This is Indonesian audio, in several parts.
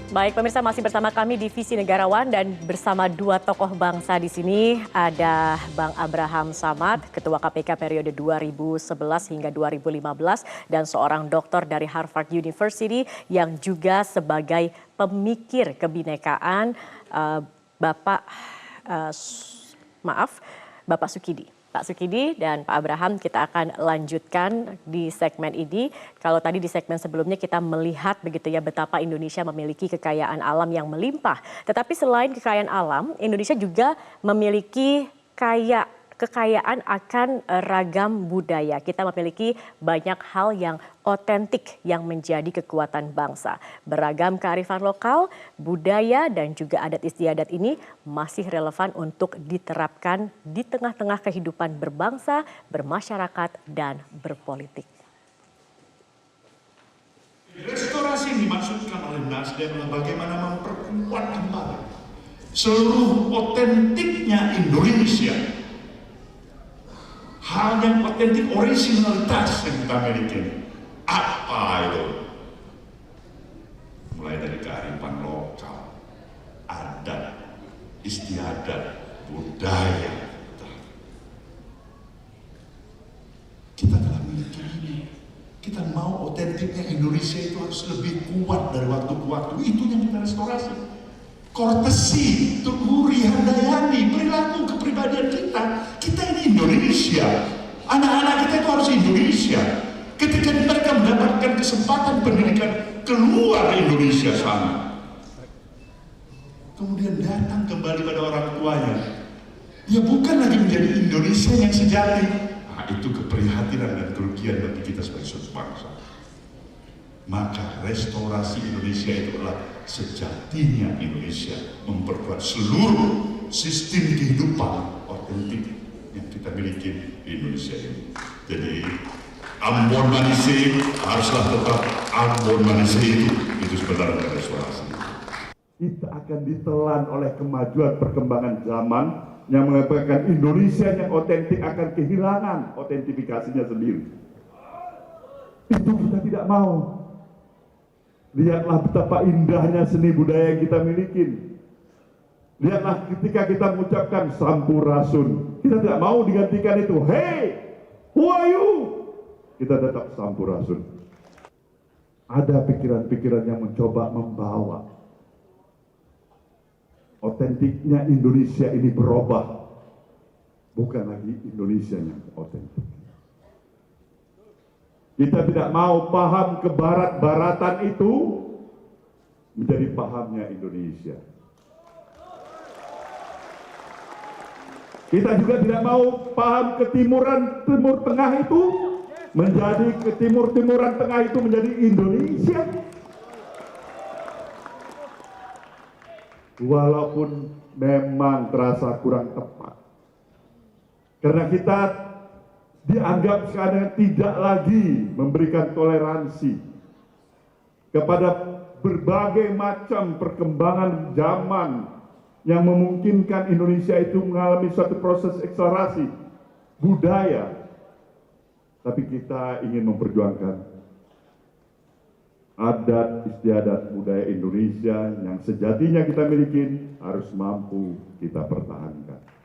Baik, pemirsa masih bersama kami di Visi Negarawan dan bersama dua tokoh bangsa di sini ada Bang Abraham Samad, Ketua KPK periode 2011 hingga 2015 dan seorang doktor dari Harvard University yang juga sebagai pemikir kebinekaan Bapak Sukidi. Pak Sukidi dan Pak Abraham, kita akan lanjutkan di segmen ini. Kalau tadi di segmen sebelumnya kita melihat begitu ya betapa Indonesia memiliki kekayaan alam yang melimpah. Tetapi selain kekayaan alam, Indonesia juga memiliki kekayaan akan ragam budaya. Kita memiliki banyak hal yang otentik yang menjadi kekuatan bangsa. Beragam kearifan lokal, budaya dan juga adat istiadat ini masih relevan untuk diterapkan di tengah-tengah kehidupan berbangsa, bermasyarakat dan berpolitik. Restorasi yang dimaksudkan oleh Nasdem adalah bagaimana memperkuat kembali seluruh otentiknya Indonesia. Hal yang otentik, originalitas yang kita miliki. Apa itu? Mulai dari kearifan lokal, adat, istiadat, budaya. Kita telah memiliki ini. Kita mau otentiknya Indonesia itu harus lebih kuat dari waktu ke waktu. Itu yang kita restorasi. Kortesi, Tuguri, Handayani, perilaku kepribadian kita. Kita ini Indonesia. Anak-anak kita itu harus Indonesia. Ketika mereka mendapatkan kesempatan pendidikan keluar Indonesia sana, kemudian datang kembali pada orang tuanya, dia bukan lagi menjadi Indonesia yang sejati. Nah, itu keprihatinan dan kerugian bagi kita sebagai suatu bangsa. Maka restorasi Indonesia itu adalah sejatinya Indonesia, memperkuat seluruh sistem kehidupan otentik yang kita miliki di Indonesia ini. Jadi Ambon Manise haruslah tetap Ambon Manise itu sebenarnya restorasi. Kita akan ditelan oleh kemajuan perkembangan zaman yang mengakibatkan Indonesia yang otentik akan kehilangan otentifikasinya sendiri. Itu kita tidak mau. Lihatlah betapa indahnya seni budaya yang kita miliki. Lihatlah ketika kita mengucapkan Sampurasun, kita tidak mau digantikan itu. Hey, who are you? Kita tetap Sampurasun. Ada pikiran-pikiran yang mencoba membawa otentiknya Indonesia ini berubah. Bukan lagi Indonesia yang otentik. Kita tidak mau paham kebarat-baratan itu menjadi pahamnya Indonesia. Kita juga tidak mau paham ketimuran Timur Tengah itu menjadi ketimur-timuran Tengah itu menjadi Indonesia. Walaupun memang terasa kurang tepat. Karena kita dianggap sekarang tidak lagi memberikan toleransi kepada berbagai macam perkembangan zaman yang memungkinkan Indonesia itu mengalami suatu proses akselerasi budaya. Tapi kita ingin memperjuangkan adat istiadat budaya Indonesia yang sejatinya kita miliki harus mampu kita pertahankan.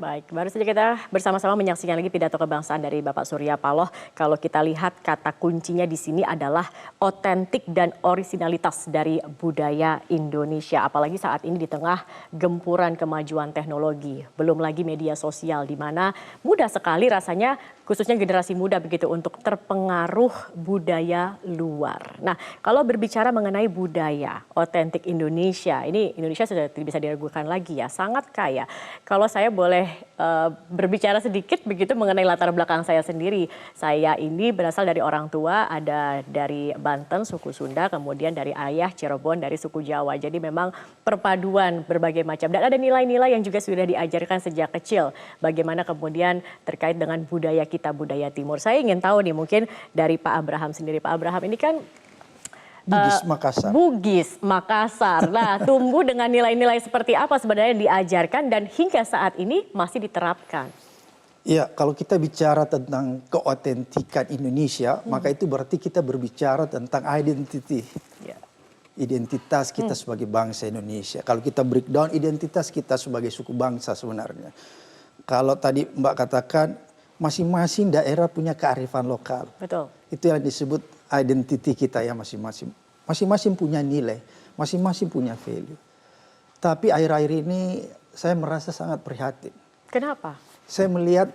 Baik, baru saja kita bersama-sama menyaksikan lagi pidato kebangsaan dari Bapak Surya Paloh. Kalau kita lihat kata kuncinya di sini adalah otentik dan orisinalitas dari budaya Indonesia. Apalagi saat ini di tengah gempuran kemajuan teknologi. Belum lagi media sosial di mana mudah sekali rasanya khususnya generasi muda begitu untuk terpengaruh budaya luar. Nah, kalau berbicara mengenai budaya otentik Indonesia, ini Indonesia sudah tidak bisa diragukan lagi ya, sangat kaya. Kalau saya boleh berbicara sedikit begitu mengenai latar belakang saya sendiri. Saya ini berasal dari orang tua, ada dari Banten, suku Sunda, kemudian dari ayah Cirebon, dari suku Jawa. Jadi memang perpaduan berbagai macam. Dan ada nilai-nilai yang juga sudah diajarkan sejak kecil. Bagaimana kemudian terkait dengan budaya kita, budaya timur. Saya ingin tahu nih mungkin dari Pak Abraham sendiri. Pak Abraham ini kan Bugis Makassar. Nah, tumbuh dengan nilai-nilai seperti apa sebenarnya yang diajarkan dan hingga saat ini masih diterapkan? Ya, kalau kita bicara tentang keotentikan Indonesia, maka itu berarti kita berbicara tentang identity. Ya. Identitas kita sebagai bangsa Indonesia. Kalau kita breakdown identitas kita sebagai suku bangsa sebenarnya. Kalau tadi Mbak katakan masing-masing daerah punya kearifan lokal. Betul. Itu yang disebut identity kita ya masing-masing. Masing-masing punya nilai, masing-masing punya value. Tapi akhir-akhir ini saya merasa sangat prihatin. Kenapa? Saya melihat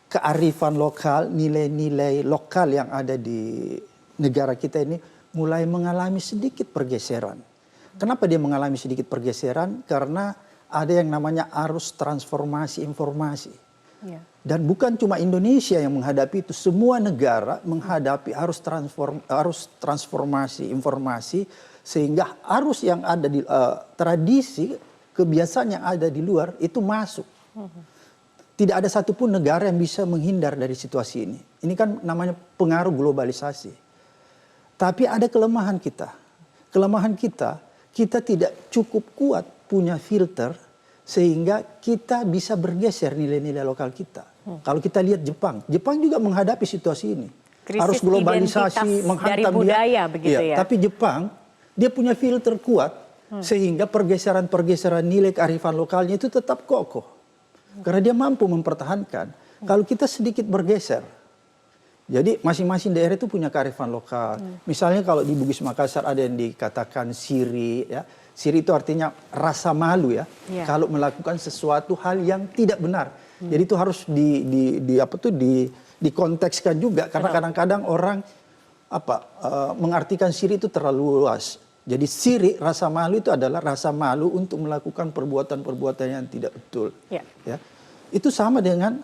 kearifan lokal, nilai-nilai lokal yang ada di negara kita ini mulai mengalami sedikit pergeseran. Kenapa dia mengalami sedikit pergeseran? Karena ada yang namanya arus transformasi informasi. Ya. Dan bukan cuma Indonesia yang menghadapi itu, semua negara menghadapi arus transformasi informasi, sehingga arus yang ada di tradisi, kebiasaan yang ada di luar itu masuk. Tidak ada satupun negara yang bisa menghindar dari situasi ini. Ini kan namanya pengaruh globalisasi. Tapi ada kelemahan kita. Kelemahan kita tidak cukup kuat punya filter sehingga kita bisa bergeser nilai-nilai lokal kita. Kalau kita lihat Jepang juga menghadapi situasi ini. Krisis Arus globalisasi identitas dari menghantam budaya dia. begitu ya. Tapi Jepang dia punya filter kuat sehingga pergeseran-pergeseran nilai kearifan lokalnya itu tetap kokoh. Karena dia mampu mempertahankan. Kalau kita sedikit bergeser, jadi masing-masing daerah itu punya kearifan lokal. Misalnya kalau di Bugis Makassar ada yang dikatakan siri, ya. Siri itu artinya rasa malu ya. Yeah. Kalau melakukan sesuatu hal yang tidak benar. Jadi itu harus dikontekskan juga karena kadang-kadang orang mengartikan siri itu terlalu luas. Jadi siri rasa malu itu adalah rasa malu untuk melakukan perbuatan-perbuatan yang tidak betul. Yeah. Ya. Itu sama dengan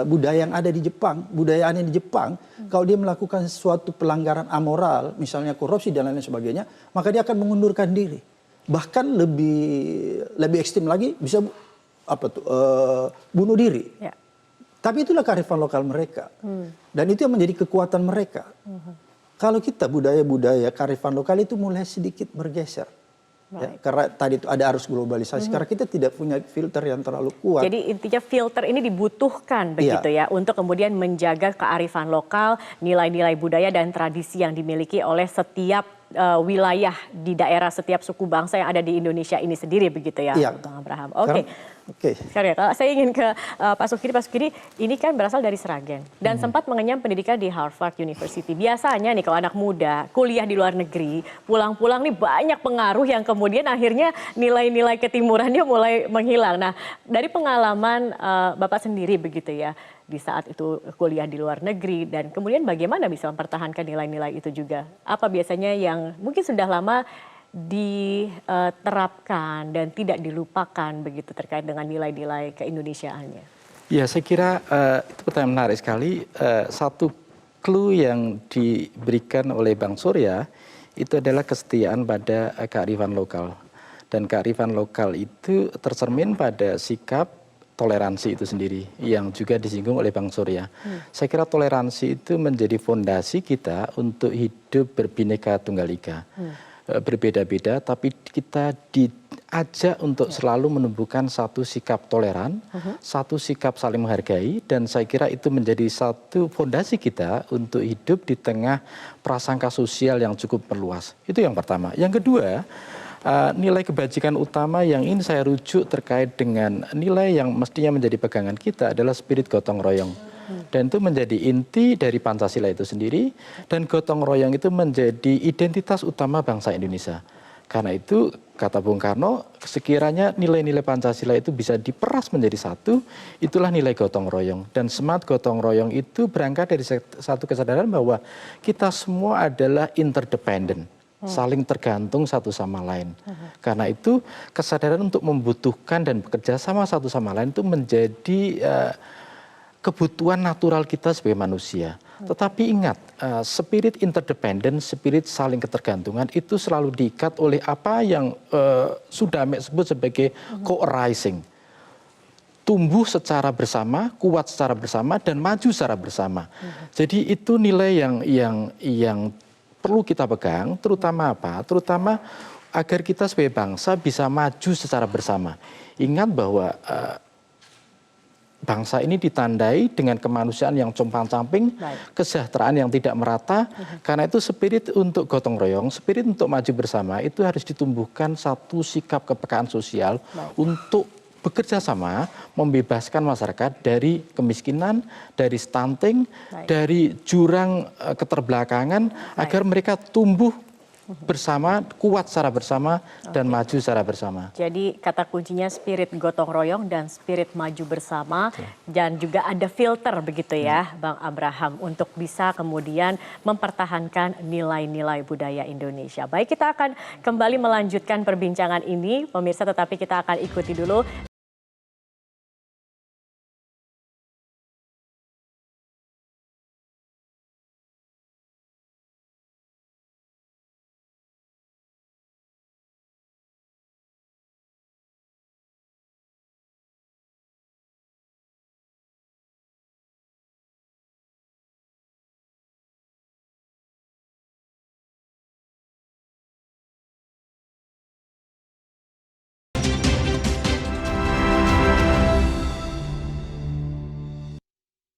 budaya yang ada di Jepang. Budaya yang di Jepang, kalau dia melakukan suatu pelanggaran amoral, misalnya korupsi dan lain sebagainya, maka dia akan mengundurkan diri. Bahkan lebih ekstrim lagi bisa bunuh diri. Ya. Tapi itulah kearifan lokal mereka. Dan itu yang menjadi kekuatan mereka. Kalau kita budaya-budaya kearifan lokal itu mulai sedikit bergeser. Ya, karena tadi itu ada arus globalisasi, karena kita tidak punya filter yang terlalu kuat. Jadi intinya filter ini dibutuhkan begitu ya untuk kemudian menjaga kearifan lokal, nilai-nilai budaya dan tradisi yang dimiliki oleh setiap wilayah di daerah setiap suku bangsa yang ada di Indonesia ini sendiri begitu ya, Bang Abraham. Oke. Sekarang ya, saya ingin ke Pak Sukiri. Pak Sukiri, ini kan berasal dari Sragen dan sempat mengenyam pendidikan di Harvard University. Biasanya nih kalau anak muda kuliah di luar negeri, pulang-pulang nih banyak pengaruh yang kemudian akhirnya nilai-nilai ketimurannya mulai menghilang. Nah, dari pengalaman Bapak sendiri begitu ya, di saat itu kuliah di luar negeri dan kemudian bagaimana bisa mempertahankan nilai-nilai itu juga? Apa biasanya yang mungkin sudah lama diterapkan dan tidak dilupakan begitu terkait dengan nilai-nilai keindonesiaannya? Ya, saya kira itu pertanyaan menarik sekali. Satu clue yang diberikan oleh Bang Surya itu adalah kesetiaan pada kearifan lokal. Dan kearifan lokal itu tercermin pada sikap toleransi itu sendiri yang juga disinggung oleh Bang Surya. Saya kira toleransi itu menjadi fondasi kita untuk hidup berbineka tunggal ika. Berbeda-beda tapi kita diajak untuk selalu menumbuhkan satu sikap toleran, satu sikap saling menghargai, dan saya kira itu menjadi satu fondasi kita untuk hidup di tengah prasangka sosial yang cukup meluas. Itu yang pertama. Yang kedua, nilai kebajikan utama yang ingin saya rujuk terkait dengan nilai yang mestinya menjadi pegangan kita adalah spirit gotong royong. Dan itu menjadi inti dari Pancasila itu sendiri, dan gotong royong itu menjadi identitas utama bangsa Indonesia. Karena itu kata Bung Karno, sekiranya nilai-nilai Pancasila itu bisa diperas menjadi satu, itulah nilai gotong royong. Dan semangat gotong royong itu berangkat dari satu kesadaran bahwa kita semua adalah interdependent, saling tergantung satu sama lain. Karena itu kesadaran untuk membutuhkan dan bekerja sama satu sama lain itu menjadi kebutuhan natural kita sebagai manusia. Tetapi ingat, spirit interdependent, spirit saling ketergantungan itu selalu diikat oleh apa yang sudah sebut sebagai co-arising. Tumbuh secara bersama, kuat secara bersama, dan maju secara bersama. Jadi itu nilai yang perlu kita pegang, terutama apa? Terutama agar kita sebagai bangsa bisa maju secara bersama. Ingat bahwa bangsa ini ditandai dengan kemanusiaan yang compang-camping, kesejahteraan yang tidak merata. Karena itu spirit untuk gotong royong, spirit untuk maju bersama itu harus ditumbuhkan satu sikap kepekaan sosial untuk bekerja sama membebaskan masyarakat dari kemiskinan, dari stunting, dari jurang keterbelakangan, agar mereka tumbuh bersama, kuat secara bersama, dan maju secara bersama. Jadi kata kuncinya spirit gotong royong dan spirit maju bersama, dan juga ada filter begitu ya Bang Abraham untuk bisa kemudian mempertahankan nilai-nilai budaya Indonesia. Baik, kita akan kembali melanjutkan perbincangan ini pemirsa, tetapi kita akan ikuti dulu